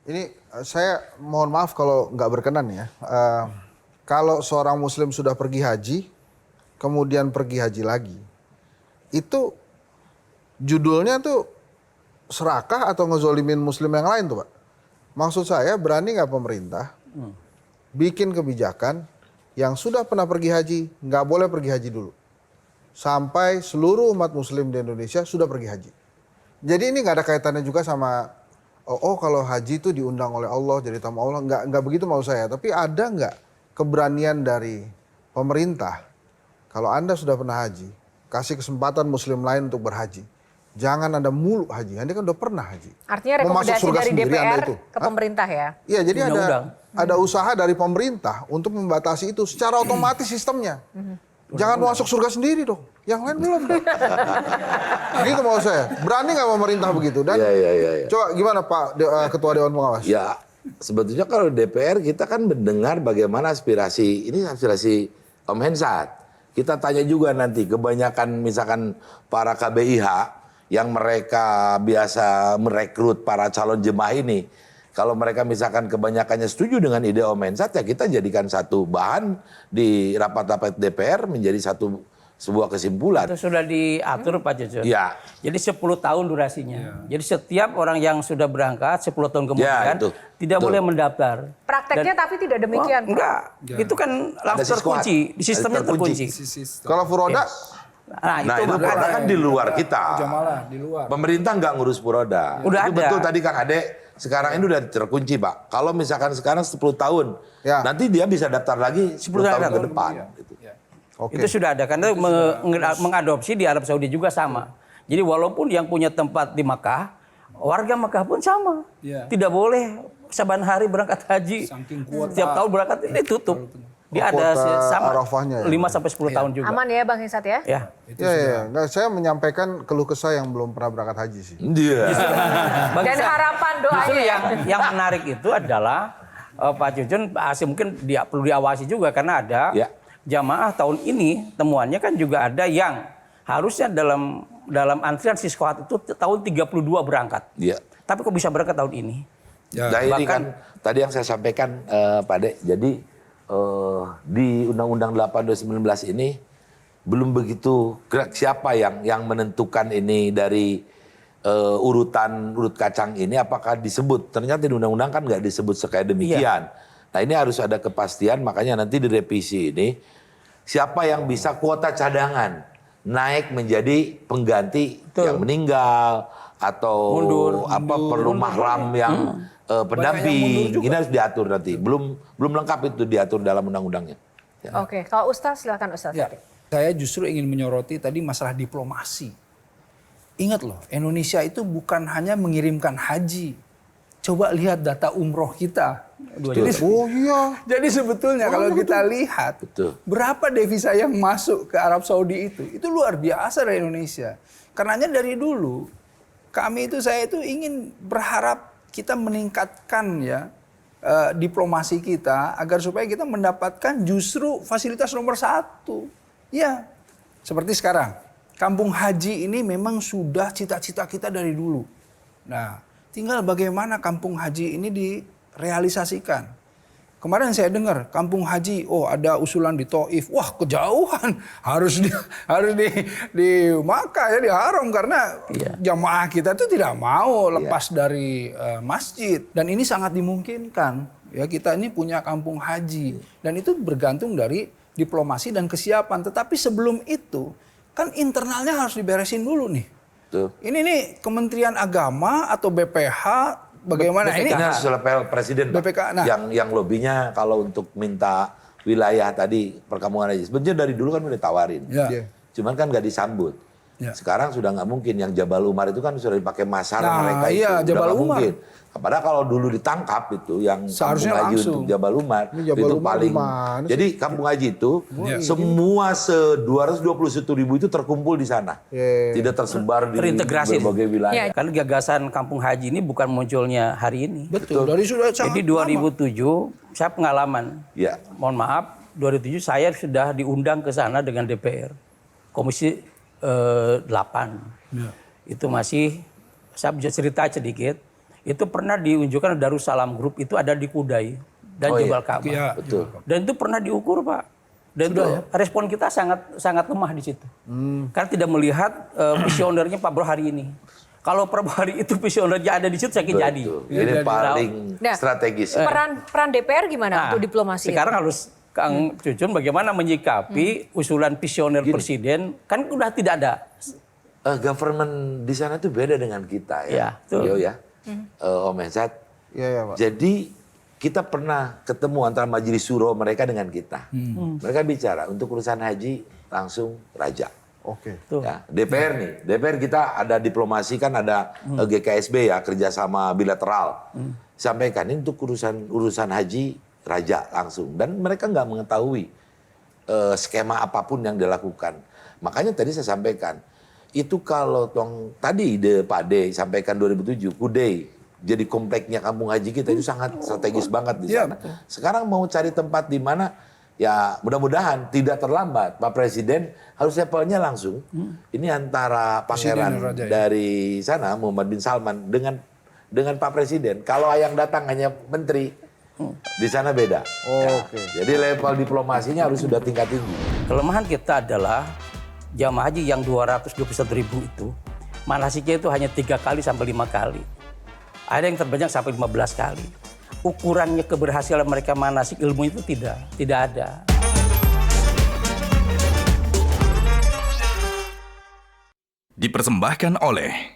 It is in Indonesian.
Ini saya mohon maaf kalau nggak berkenan ya. Kalau seorang muslim sudah pergi haji, kemudian pergi haji lagi, itu judulnya tuh serakah atau ngezolimin muslim yang lain tuh Pak? Maksud saya berani nggak pemerintah bikin kebijakan yang sudah pernah pergi haji, nggak boleh pergi haji dulu. Sampai seluruh umat muslim di Indonesia sudah pergi haji. Jadi ini nggak ada kaitannya juga sama, oh kalau haji itu diundang oleh Allah, jadi tamu Allah. Nggak begitu mau saya. Tapi ada nggak keberanian dari pemerintah, kalau Anda sudah pernah haji, kasih kesempatan muslim lain untuk berhaji. Jangan Anda mulu haji, Anda kan udah pernah haji. Artinya Mau masuk rekomendasi surga dari sendiri Anda DPR itu. ke pemerintah ya? Iya, jadi Undang-undang. ada usaha dari pemerintah untuk membatasi itu secara otomatis sistemnya. Jangan masuk surga sendiri dong, yang lain belum. Gitu mau saya. Berani nggak pemerintah begitu? Dan Ya. coba gimana Pak Ketua Dewan Pengawas? Ya, sebetulnya kalau DPR kita kan mendengar bagaimana aspirasi, ini aspirasi Om Hensat. Kita tanya juga nanti, kebanyakan misalkan para KBIH yang mereka biasa merekrut para calon jemaah ini, kalau mereka misalkan kebanyakannya setuju dengan ide Om Hensat, ya kita jadikan satu bahan di rapat-rapat DPR menjadi sebuah kesimpulan. Itu sudah diatur Pak Jojo. Ya. Jadi 10 tahun durasinya. Jadi setiap orang yang sudah berangkat 10 tahun kemudian itu. tidak Betul. boleh mendaftar. Prakteknya tapi tidak demikian. Oh, enggak. Itu kan langsung siswa. terkunci. Di sistemnya Ada terkunci. terkunci. Kalau Furoda, Nah, Nah itu makanya. kan di luar kita. Jamalah di luar. Pemerintah nggak ngurus Furoda. Udah itu ada. betul tadi Kang Ade. Sekarang ini udah terkunci Pak. Kalau misalkan sekarang 10 tahun, Ya. nanti dia bisa daftar lagi 10 tahun ke depan. Gitu. oke. Itu sudah ada karena mengadopsi di Arab Saudi juga sama. Jadi walaupun yang punya tempat di Makkah, warga Makkah pun sama. Iya. Tidak boleh saban hari berangkat haji. Saking kuat, Setiap Pak. tahun berangkat ini tutup. Dia Oh, ada kuota sama Arafahnya ya? 5 sampai 10 tahun juga. Aman ya Bang Hensat ya? Ya. Ya. Nggak, saya menyampaikan keluh kesah yang belum pernah berangkat haji sih. Iya. Bagi Dan saya, harapan justru doanya. yang menarik itu adalah Pak Jujun mungkin perlu diawasi juga karena ada Ya. jamaah tahun ini temuannya kan juga ada yang harusnya dalam antrian siskohat itu tahun 32 berangkat. Iya. Tapi kok bisa berangkat tahun ini? Nah ini Bahkan- kan tadi yang saya sampaikan Pak Dek. Jadi di Undang-Undang 8 2019 ini belum begitu siapa yang menentukan ini dari urut kacang ini apakah disebut. Ternyata di undang-undang kan nggak disebut sekaya demikian. Nah ini harus ada kepastian, makanya nanti di revisi ini siapa yang bisa kuota cadangan naik menjadi pengganti yang meninggal atau perlu mahram yang pendamping. Ini harus diatur nanti. Belum lengkap itu diatur dalam undang-undangnya. Ya. Oke, kalau Ustaz silakan Ustaz. Ya, saya justru ingin menyoroti tadi masalah diplomasi. Ingat loh, Indonesia itu bukan hanya mengirimkan haji. Coba lihat data umroh kita. Oh iya. Jadi sebetulnya kalau kita lihat Betul. berapa devisa yang masuk ke Arab Saudi itu luar biasa dari Indonesia. Karenanya dari dulu saya itu ingin berharap kita meningkatkan ya diplomasi kita agar supaya kita mendapatkan justru fasilitas nomor 1. Ya, seperti sekarang. Kampung haji ini memang sudah cita-cita kita dari dulu. Nah, tinggal bagaimana kampung haji ini direalisasikan. Kemarin saya dengar kampung haji, ada usulan di Taif. Wah, kejauhan. Harus di Makkah ya, di Haram karena jamaah kita itu tidak mau lepas dari masjid. Dan ini sangat dimungkinkan. Ya, kita ini punya kampung haji dan itu bergantung dari diplomasi dan kesiapan. Tetapi sebelum itu kan internalnya harus diberesin dulu nih. Tuh. Ini nih Kementerian Agama atau BPH bagaimana Ini ini? harus level presiden Pak. BPK, nah. yang lobbynya kalau untuk minta wilayah tadi perkampungan haji. Sebenarnya dari dulu kan udah ditawarin. Ya. Iya. Cuman kan nggak disambut. Ya. Sekarang sudah nggak mungkin. Yang Jabal Umar itu kan sudah dipakai masar Nah, mereka itu. iya, Udah Jabal nggak Umar. mungkin. Padahal kalau dulu ditangkap itu yang Seharusnya kampung haji langsung. untuk Jabal Umar Ini Jabal itu Umar paling. gimana sih? Jadi kampung haji itu semua 221.000 itu terkumpul di sana. Iya. Tidak tersebar di Terintegrasi. berbagai wilayah. Karena gagasan kampung haji ini bukan munculnya hari ini. Betul. Dari sudah sangat Jadi 2007 saya pengalaman. Ya. Mohon maaf, 2007 saya sudah diundang ke sana dengan DPR. Komisi 8. Ya. Itu masih, saya bisa cerita sedikit. itu pernah diunjukkan Darussalam Group itu ada di Kudai dan Oh, Jabal iya. Ka'bah. Iya, Betul. Dan itu pernah diukur, Pak. Dan itu respon kita sangat lemah di situ. Karena tidak melihat visionernya Pak Prabowo hari ini. Kalau Prabowo hari itu visionernya ada di situ, saya kira jadi. Betul. Ini paling Nah, strategis. Peran DPR gimana Nah, untuk diplomasi? sekarang harus Kang Cucun bagaimana menyikapi usulan visioner presiden, kan udah tidak ada. Government di sana tuh beda dengan kita ya. Ya, betul. Yo ya. Om Hensat. Iya ya Pak. Jadi kita pernah ketemu antara majelis suro mereka dengan kita. Mereka bicara untuk urusan haji langsung raja. Oke. Tuh. Ya, DPR nih, DPR kita ada diplomasi kan ada GKSB ya kerjasama bilateral. Sampaikan ini untuk urusan haji raja langsung dan mereka nggak mengetahui skema apapun yang dilakukan. Makanya tadi saya sampaikan itu kalau tadi Pak D sampaikan 2007 Kudai jadi kompleknya kampung haji kita itu sangat strategis banget di sana. Sekarang mau cari tempat di mana ya mudah-mudahan tidak terlambat. Pak Presiden harus levelnya langsung. Ini antara pangeran Raja, ya. dari sana Muhammad bin Salman dengan Pak Presiden. Kalau yang datang hanya menteri, di sana beda. Oke. Jadi level diplomasinya harus sudah tingkat tinggi. Kelemahan kita adalah jamaah haji yang 221.000 itu manasiknya itu hanya 3 kali sampai 5 kali. Ada yang terbanyak sampai 15 kali. Ukurannya keberhasilan mereka manasik ilmu itu tidak ada. Dipersembahkan oleh